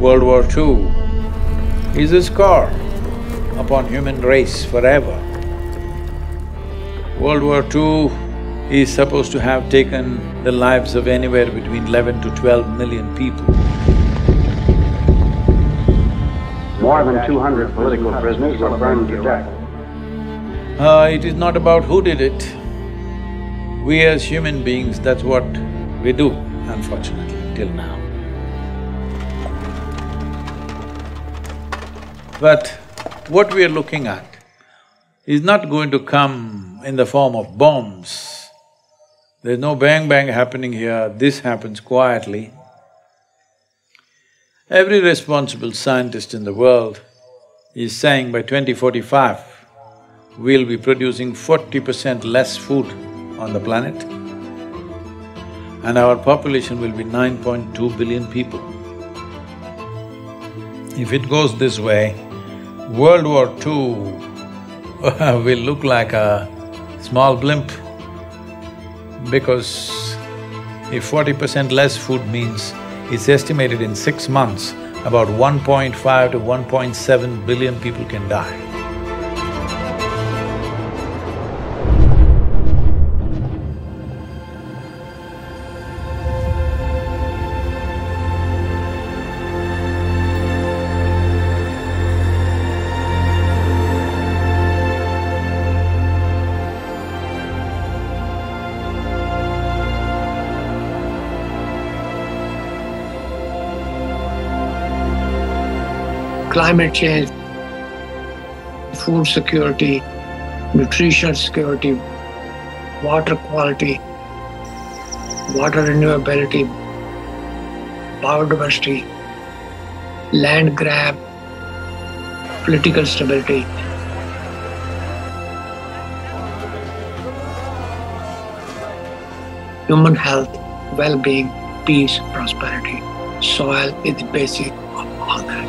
World War II is a scar upon human race forever. World War II is supposed to have taken the lives of anywhere between 11 to 12 million people. More than 200 political prisoners were burned to death. It is not about who did it. We as human beings, that's what we do, unfortunately, till now. But what we are looking at is not going to come in the form of bombs. There's no bang-bang happening here, this happens quietly. Every responsible scientist in the world is saying by 2045, we'll be producing 40% less food on the planet and our population will be 9.2 billion people. If it goes this way, World War II will look like a small blimp, because if 40% less food means it's estimated in 6 months, about 1.5 to 1.7 billion people can die. Climate change, food security, nutrition security, water quality, water renewability, biodiversity, land grab, political stability. Human health, well-being, peace, prosperity. Soil is the basic of all that.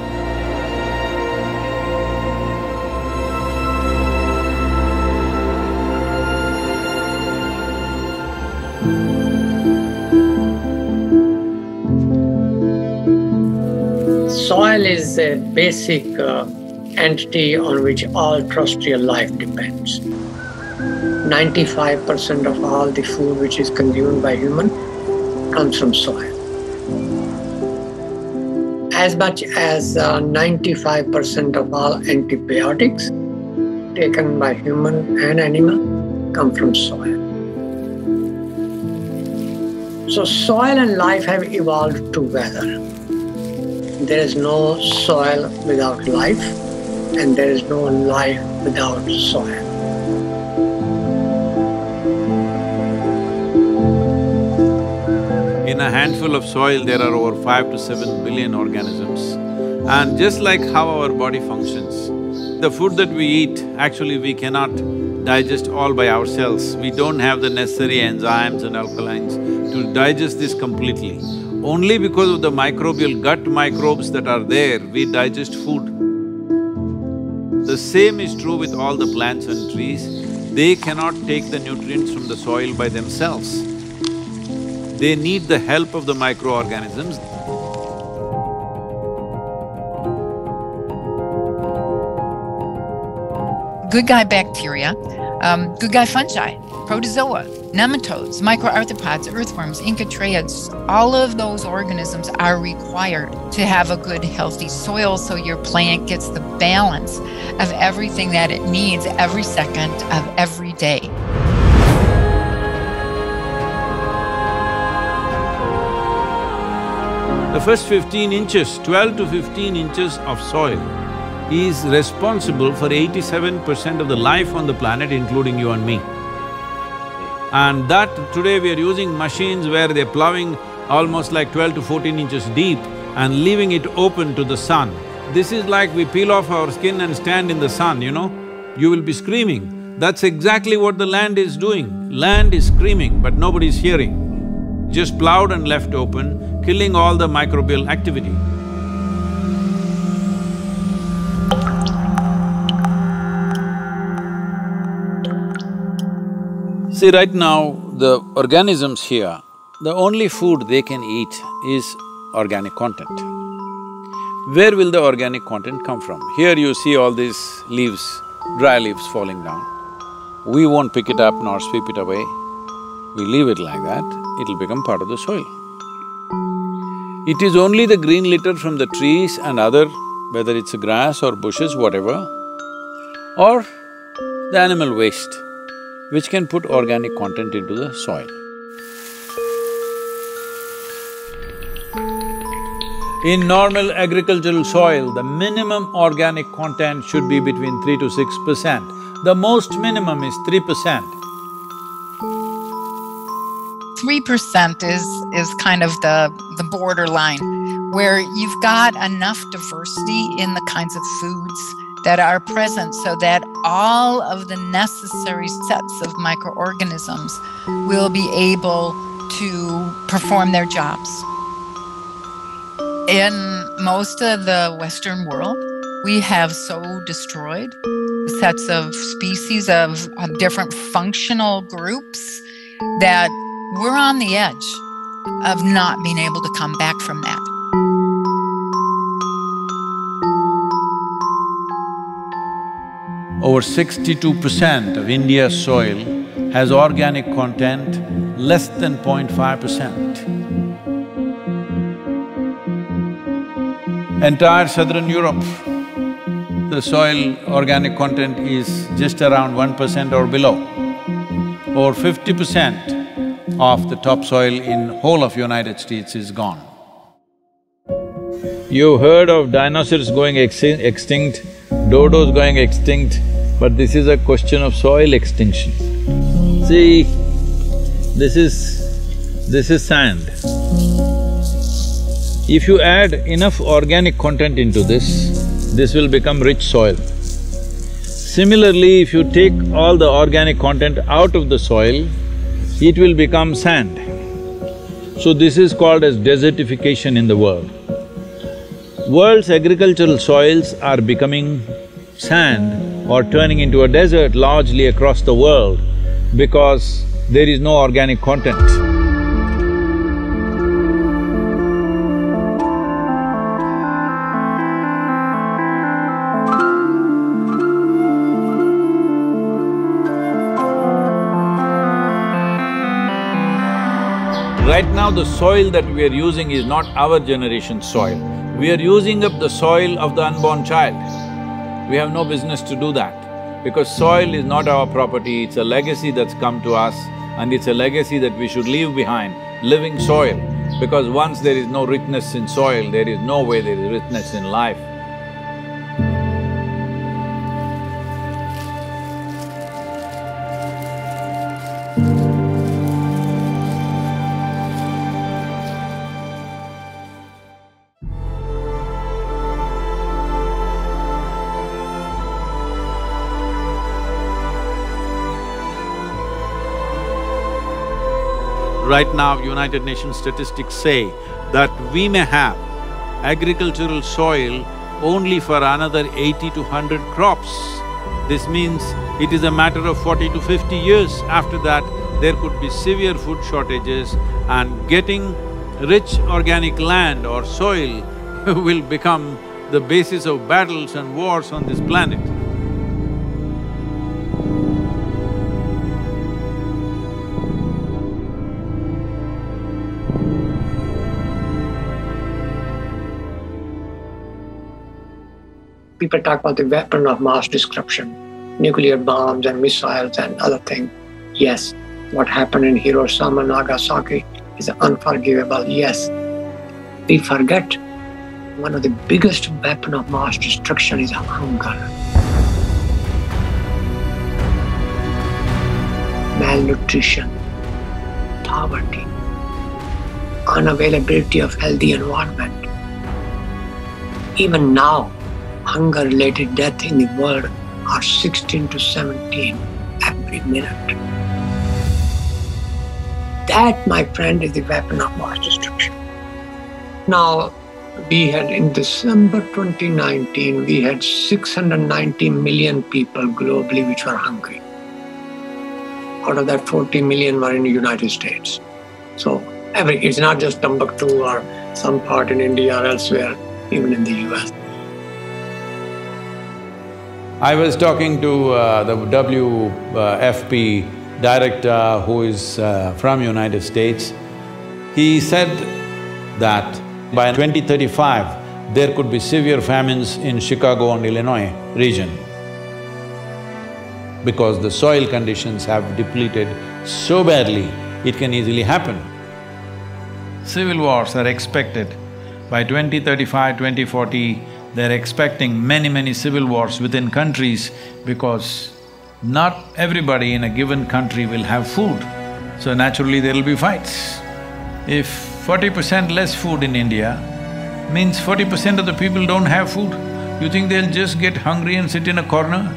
Soil is a basic entity on which all terrestrial life depends. 95% of all the food which is consumed by human comes from soil. As much as 95% of all antibiotics taken by human and animal come from soil. So soil and life have evolved together. There is no soil without life, and there is no life without soil. In a handful of soil, there are over 5 to 7 billion organisms. And just like how our body functions, the food that we eat, actually we cannot digest all by ourselves. We don't have the necessary enzymes and alkalines to digest this completely. Only because of the microbial gut microbes that are there, we digest food. The same is true with all the plants and trees. They cannot take the nutrients from the soil by themselves. They need the help of the microorganisms. Good guy bacteria, good guy fungi, protozoa, nematodes, microarthropods, earthworms, incatriids, all of those organisms are required to have a good, healthy soil so your plant gets the balance of everything that it needs every second of every day. The first 15 inches, 12 to 15 inches of soil is responsible for 87% of the life on the planet, including you and me. And that today we are using machines where they're plowing almost like 12 to 14 inches deep and leaving it open to the sun. This is like we peel off our skin and stand in the sun, you know? You will be screaming. That's exactly what the land is doing. Land is screaming, but nobody's hearing. Just plowed and left open, killing all the microbial activity. See, right now, the organisms here, the only food they can eat is organic content. where will the organic content come from? Here you see all these leaves, dry leaves falling down. We won't pick it up nor sweep it away. We leave it like that, it'll become part of the soil. It is only the green litter from the trees and other, whether it's grass or bushes, whatever, or the animal waste, which can put organic content into the soil. In normal agricultural soil, the minimum organic content should be between 3 to 6%. The most minimum is 3%. 3% is kind of the borderline, where you've got enough diversity in the kinds of foods that are present so that all of the necessary sets of microorganisms will be able to perform their jobs. In most of the Western world, we have so destroyed sets of species of different functional groups that we're on the edge of not being able to come back from that. Over 62% of India's soil has organic content less than 0.5%. Entire southern Europe, the soil organic content is just around 1% or below. Over 50% of the topsoil in whole of United States is gone. You heard of dinosaurs going extinct, dodos going extinct, but this is a question of soil extinction. See, this is sand. If you add enough organic content into this will become rich soil. Similarly, if you take all the organic content out of the soil, it will become sand. So this is called as desertification in the world. World's agricultural soils are becoming sand or turning into a desert largely across the world because there is no organic content. Right now, the soil that we are using is not our generation's soil. We are using up the soil of the unborn child. We have no business to do that, because soil is not our property, it's a legacy that's come to us, and it's a legacy that we should leave behind, living soil. Because once there is no richness in soil, there is no way there is richness in life. Right now, United Nations statistics say that we may have agricultural soil only for another 80 to 100 crops. This means it is a matter of 40 to 50 years. After that, there could be severe food shortages, and getting rich organic land or soil will become the basis of battles and wars on this planet. People talk about the weapon of mass destruction, nuclear bombs and missiles and other things. Yes, what happened in Hiroshima and Nagasaki is unforgivable, yes. We forget one of the biggest weapons of mass destruction is hunger. Malnutrition, poverty, unavailability of healthy environment. Even now, hunger-related death in the world are 16 to 17 every minute. That, my friend, is the weapon of mass destruction. Now, we had in December 2019, we had 690 million people globally which were hungry. Out of that, 40 million were in the United States. So, it's not just Timbuktu or some part in India or elsewhere. even in the US. I was talking to the WFP director who is from United States. He said that by 2035, there could be severe famines in Chicago and Illinois region because the soil conditions have depleted so badly, it can easily happen. Civil wars are expected. By 2035, 2040, they're expecting many civil wars within countries because not everybody in a given country will have food, so naturally there'll be fights. If 40% less food in India means 40% of the people don't have food, you think they'll just get hungry and sit in a corner?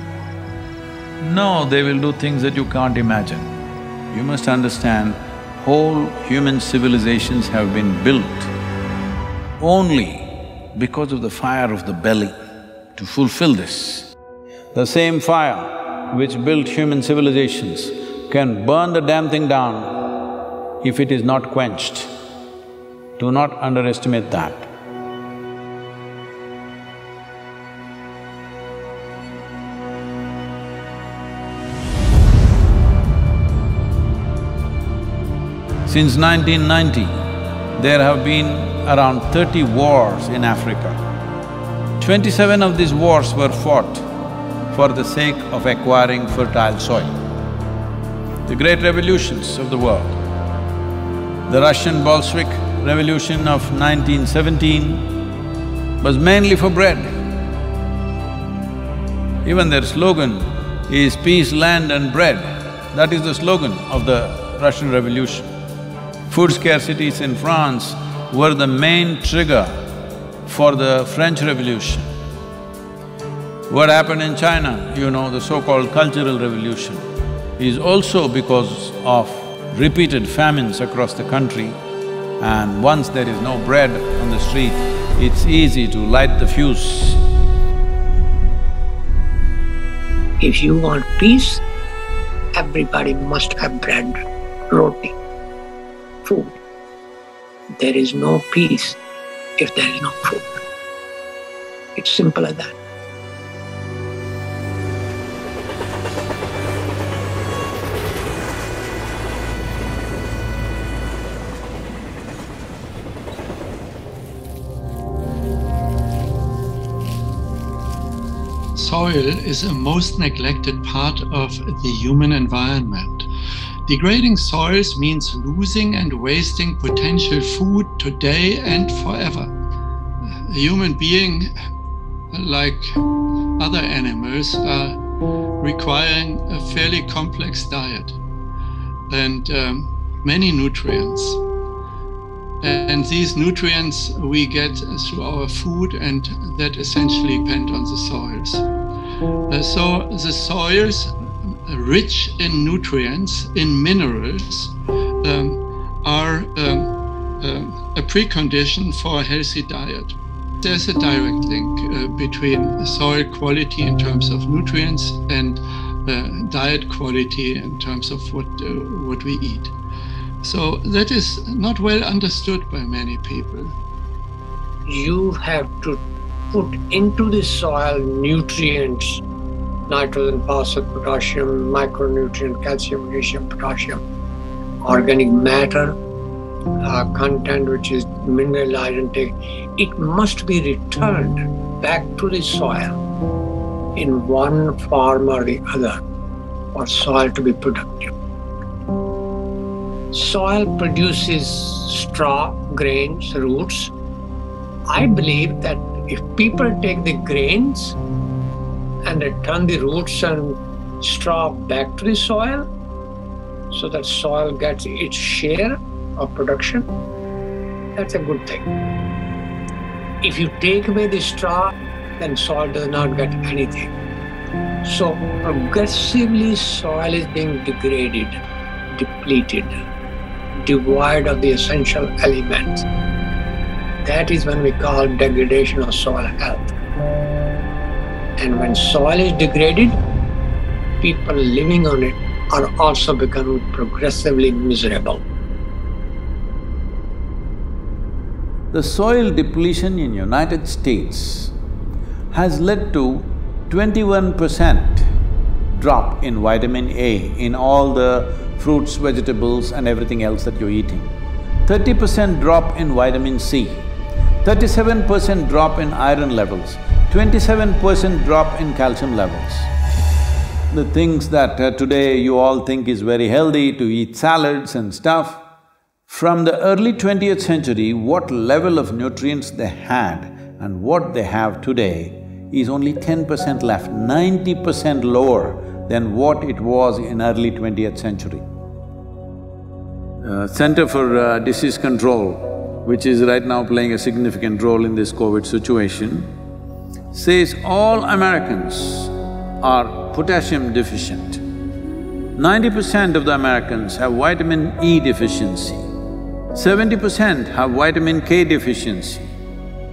No, they will do things that you can't imagine. You must understand, whole human civilizations have been built only because of the fire of the belly to fulfill this. The same fire which built human civilizations can burn the damn thing down if it is not quenched. Do not underestimate that. Since 1990, there have been around 30 wars in Africa. 27 of these wars were fought for the sake of acquiring fertile soil. The great revolutions of the world. The Russian Bolshevik Revolution of 1917 was mainly for bread. Even their slogan is peace, land and bread. That is the slogan of the Russian Revolution. Food scarcities in France were the main trigger for the French Revolution. What happened in China, you know, the so-called Cultural Revolution, is also because of repeated famines across the country, and once there is no bread on the street, it's easy to light the fuse. If you want peace, everybody must have bread, roti, food. There is no peace if there is no food. It's simple as that. Soil is a most neglected part of the human environment. Degrading soils means losing and wasting potential food today and forever. A human being, like other animals, are requiring a fairly complex diet and many nutrients. And these nutrients we get through our food, and that essentially depend on the soils. So the soils, rich in nutrients, in minerals, are a precondition for a healthy diet. There's a direct link between soil quality in terms of nutrients and diet quality in terms of what we eat. So that is not well understood by many people. You have to put into the soil nutrients, nitrogen, phosphorus, potassium, micronutrient, calcium, magnesium, potassium, organic matter, content which is mineralized intake. It must be returned back to the soil in one form or the other for soil to be productive. Soil produces straw, grains, roots. I believe that if people take the grains and return the roots and straw back to the soil, so that soil gets its share of production, that's a good thing. If you take away the straw, then soil does not get anything. So progressively soil is being degraded, depleted, devoid of the essential elements. That is when we call degradation of soil health. And when soil is degraded, people living on it are also becoming progressively miserable. The soil depletion in United States has led to 21% drop in vitamin A in all the fruits, vegetables and everything else that you're eating. 30% drop in vitamin C, 37% drop in iron levels, 27% drop in calcium levels. The things that today you all think is very healthy to eat salads and stuff, from the early 20th century, what level of nutrients they had and what they have today is only 10% left, 90% lower than what it was in early 20th century. Center for Disease Control, which is right now playing a significant role in this COVID situation, says all Americans are potassium deficient. 90% of the Americans have vitamin E deficiency, 70% have vitamin K deficiency,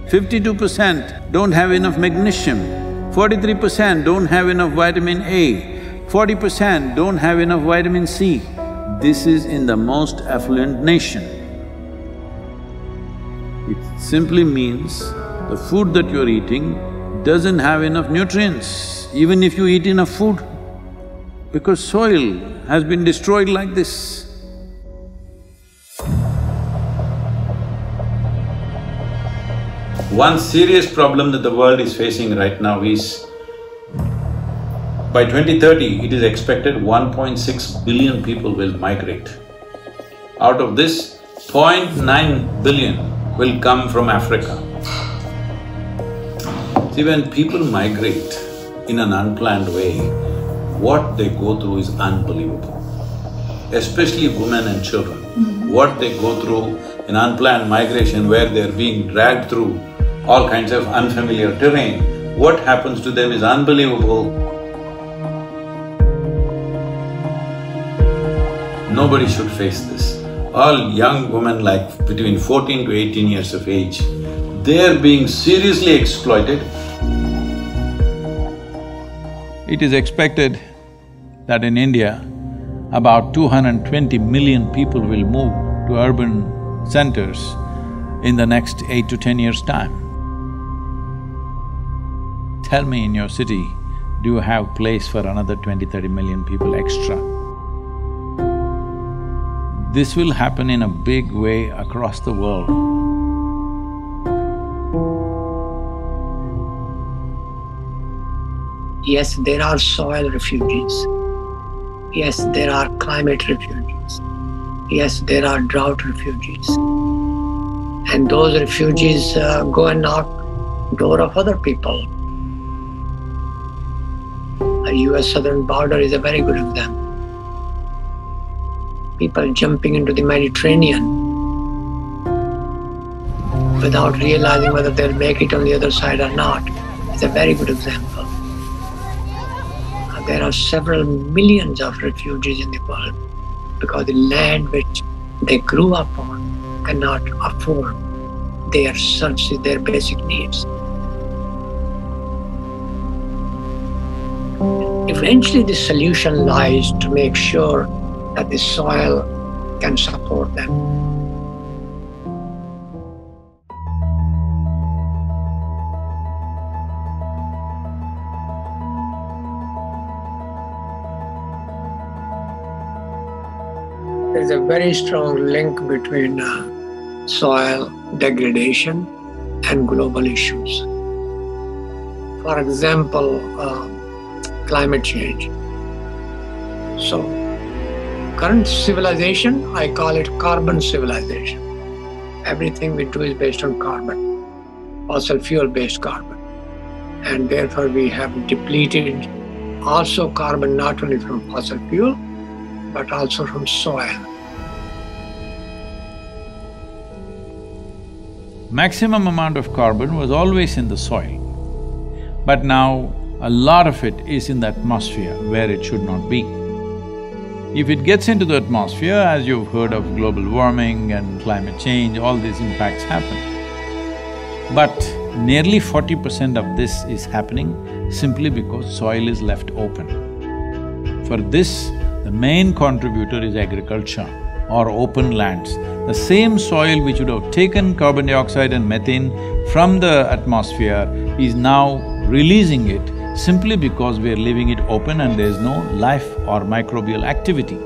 52% don't have enough magnesium, 43% don't have enough vitamin A, 40% don't have enough vitamin C. This is in the most affluent nation. It simply means the food that you're eating doesn't have enough nutrients, even if you eat enough food, because soil has been destroyed like this. One serious problem that the world is facing right now is, by 2030, it is expected 1.6 billion people will migrate. Out of this, 0.9 billion will come from Africa. See, when people migrate in an unplanned way, what they go through is unbelievable. Especially women and children. What they go through in unplanned migration where they're being dragged through all kinds of unfamiliar terrain, what happens to them is unbelievable. Nobody should face this. All young women like between 14 to 18 years of age, they're being seriously exploited. It is expected that in India, about 220 million people will move to urban centers in the next 8 to 10 years' time. Tell me, in your city, do you have place for another 20-30 million people extra? This will happen in a big way across the world. Yes, there are soil refugees. Yes, there are climate refugees. Yes, there are drought refugees. And those refugees go and knock door of other people. The US southern border is a very good example. People jumping into the Mediterranean without realizing whether they'll make it on the other side or not is a very good example. There are several millions of refugees in the world because the land which they grew up on cannot afford their services, their basic needs. Eventually the solution lies to make sure that the soil can support them. There is a very strong link between soil degradation and global issues. For example, climate change. So, current civilization, I call it carbon civilization. Everything we do is based on carbon, fossil fuel-based carbon. And therefore we have depleted also carbon not only from fossil fuel, but also from soil. Maximum amount of carbon was always in the soil, but now a lot of it is in the atmosphere where it should not be. If it gets into the atmosphere, as you've heard of global warming and climate change, all these impacts happen. But nearly 40% of this is happening simply because soil is left open. For this, the main contributor is agriculture or open lands. The same soil which would have taken carbon dioxide and methane from the atmosphere is now releasing it simply because we are leaving it open and there is no life or microbial activity.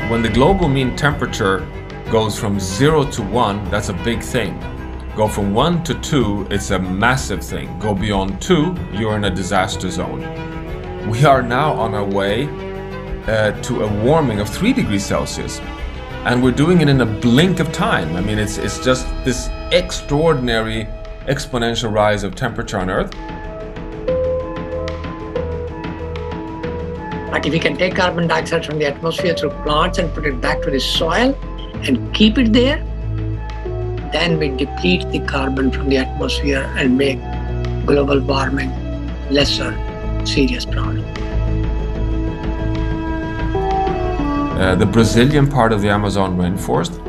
When the global mean temperature goes from 0 to 1, that's a big thing. Go from 1 to 2, it's a massive thing. Go beyond 2, you're in a disaster zone. We are now on our way to a warming of 3 degrees Celsius. And we're doing it in a blink of time. I mean, it's just this extraordinary exponential rise of temperature on Earth. But if we can take carbon dioxide from the atmosphere through plants and put it back to the soil and keep it there, then we deplete the carbon from the atmosphere and make global warming lesser serious problem. The Brazilian part of the Amazon rainforest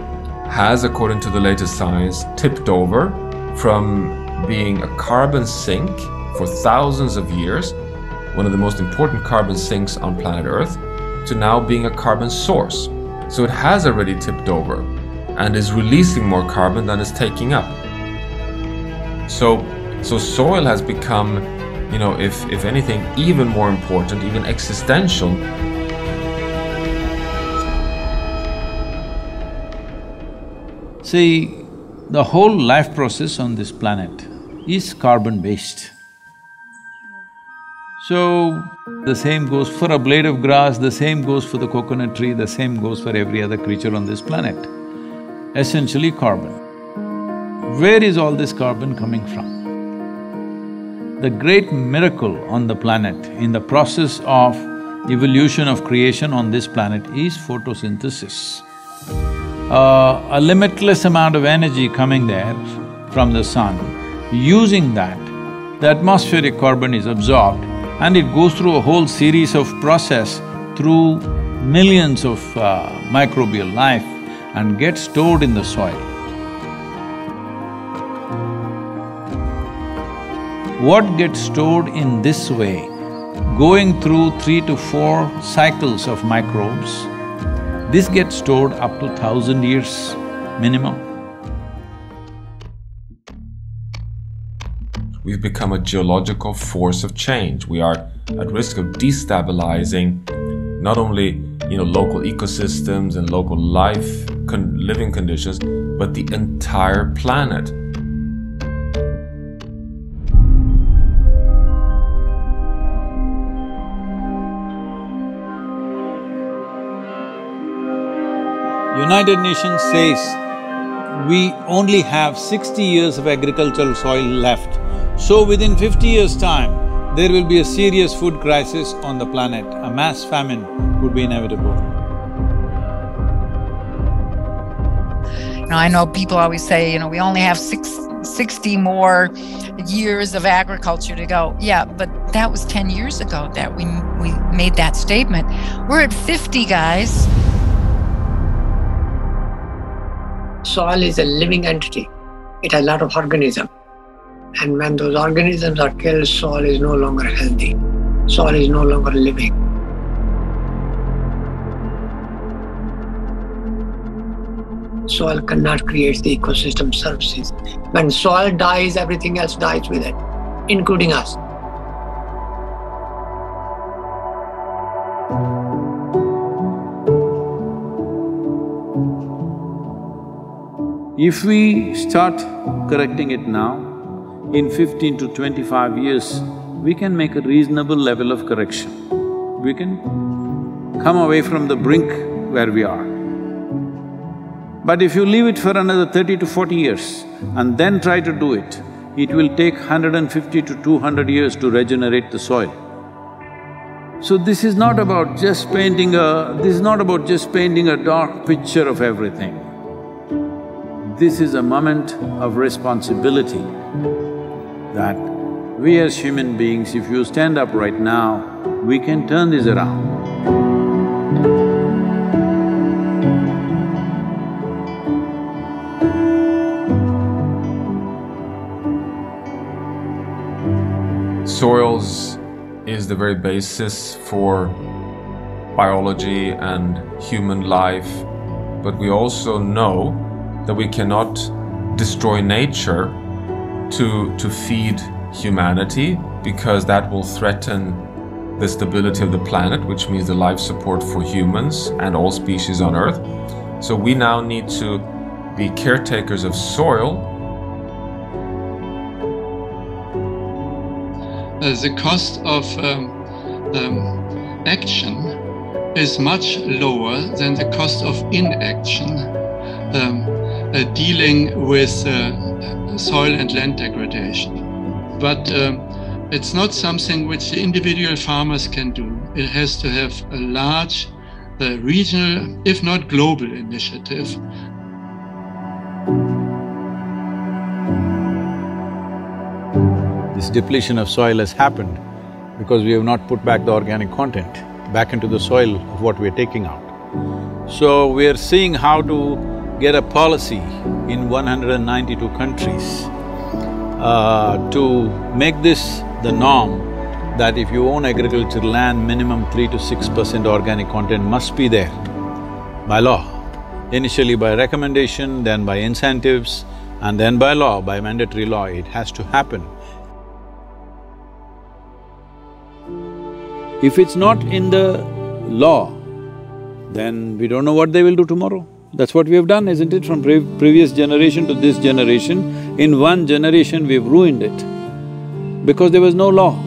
has, according to the latest science, tipped over from being a carbon sink for thousands of years, one of the most important carbon sinks on planet Earth, to now being a carbon source. So it has already tipped over and is releasing more carbon than it's taking up. So soil has become, you know, if anything, even more important, even existential. See, the whole life process on this planet is carbon-based. So, the same goes for a blade of grass, the same goes for the coconut tree, the same goes for every other creature on this planet. Essentially carbon. Where is all this carbon coming from? The great miracle on the planet, in the process of evolution of creation on this planet, is photosynthesis. A limitless amount of energy coming there from the sun. Using that, the atmospheric carbon is absorbed and it goes through a whole series of process through millions of microbial life and gets stored in the soil. What gets stored in this way, going through 3 to 4 cycles of microbes, this gets stored up to 1,000 years minimum. We've become a geological force of change. We are at risk of destabilizing not only, you know, local ecosystems and local living conditions, but the entire planet. United Nations says we only have 60 years of agricultural soil left. So within 50 years' time, there will be a serious food crisis on the planet. A mass famine would be inevitable. Now, I know people always say, we only have 60 more years of agriculture to go. Yeah, but that was 10 years ago that we made that statement. We're at 50, guys. Soil is a living entity. It has a lot of organisms. And when those organisms are killed, soil is no longer healthy. Soil is no longer living. Soil cannot create the ecosystem services. When soil dies, everything else dies with it, including us. If we start correcting it now, in 15 to 25 years, we can make a reasonable level of correction. We can come away from the brink where we are. But if you leave it for another 30 to 40 years and then try to do it, it will take 150 to 200 years to regenerate the soil. So this is not about just painting a dark picture of everything. This is a moment of responsibility that we as human beings, if you stand up right now, we can turn this around. Soils is the very basis for biology and human life, but we also know that we cannot destroy nature to feed humanity, because that will threaten the stability of the planet, which means the life support for humans and all species on Earth. So we now need to be caretakers of soil. The cost of action is much lower than the cost of inaction, dealing with soil and land degradation. But it's not something which the individual farmers can do. It has to have a large regional, if not global, initiative. This depletion of soil has happened because we have not put back the organic content back into the soil of what we're taking out. So we're seeing how to get a policy in 192 countries to make this the norm, that if you own agricultural land, minimum 3 to 6% organic content must be there by law. Initially by recommendation, then by incentives, and then by law, by mandatory law, it has to happen. If it's not in the law, then we don't know what they will do tomorrow. That's what we have done, isn't it? From previous generation to this generation, in one generation we've ruined it because there was no law.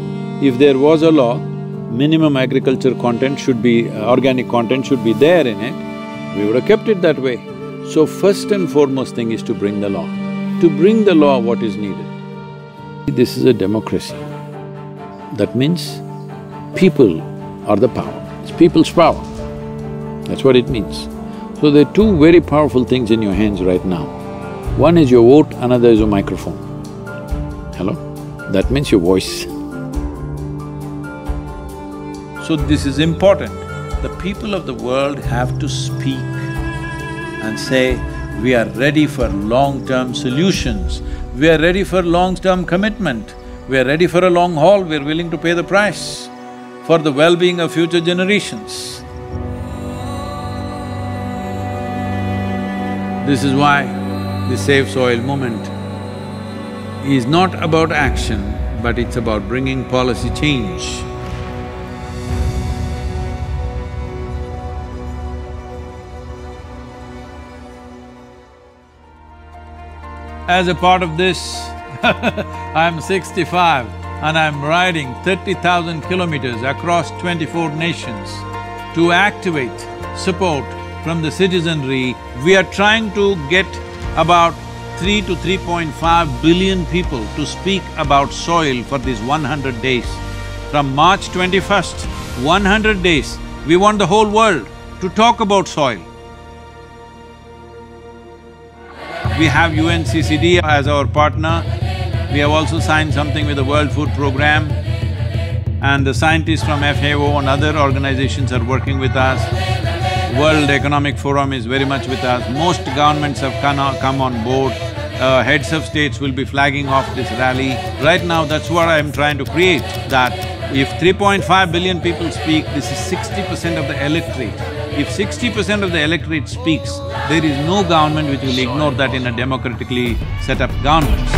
If there was a law, minimum agriculture content should be… organic content should be there in it, we would have kept it that way. So first and foremost thing is to bring the law. To bring the law, what is needed? This is a democracy. That means people are the power, it's people's power. That's what it means. So there are two very powerful things in your hands right now. One is your vote, another is your microphone. Hello? That means your voice. So this is important. The people of the world have to speak and say, we are ready for long-term solutions, we are ready for long-term commitment, we are ready for a long haul, we are willing to pay the price for the well-being of future generations. This is why the Save Soil movement is not about action, but it's about bringing policy change. As a part of this, I'm 65 and I'm riding 30,000 kilometers across 24 nations to activate support from the citizenry. We are trying to get about 3 to 3.5 billion people to speak about soil for these 100 days. From March 21st, 100 days, we want the whole world to talk about soil. We have UNCCD as our partner. We have also signed something with the World Food Programme, and the scientists from FAO and other organizations are working with us. World Economic Forum is very much with us. Most governments have come on board. Heads of states will be flagging off this rally. Right now, that's what I'm trying to create, that if 3.5 billion people speak, this is 60% of the electorate. If 60% of the electorate speaks, there is no government which will ignore that in a democratically set up government.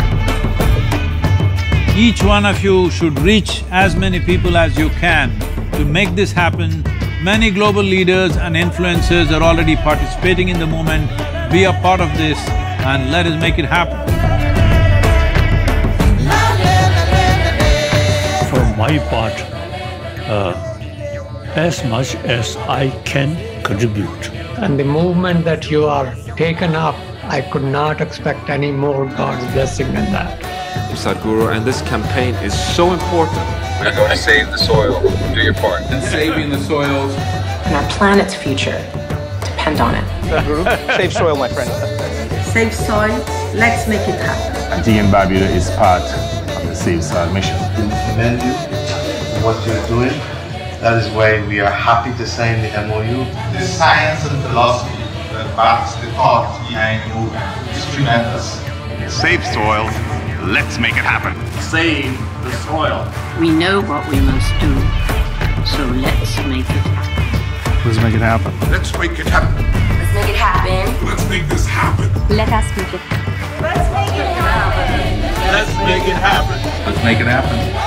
Each one of you should reach as many people as you can to make this happen. Many global leaders and influencers are already participating in the movement. Be a part of this and let us make it happen. For my part, as much as I can contribute. And the movement that you are taken up, I could not expect any more God's blessing than that. Sadhguru, and this campaign is so important. We're going to save the soil. Do your part. And saving the soils. And our planet's future depend on it. Sadhguru, save soil, my friend. Save soil, let's make it happen. TM Barbuda is part of the Save Soil mission. Commend you for what you're doing. That is why we are happy to sign the MOU. The science and philosophy that backs the thought behind the movement is tremendous. Save soil. Let's make it happen. Save the soil. We know what we must do, so let's make it happen. Let's make it happen. Let's make it happen. Let's make it happen. Let's make this happen. Let us make it happen. Let's make it happen. Let's make it happen. Let's make it happen.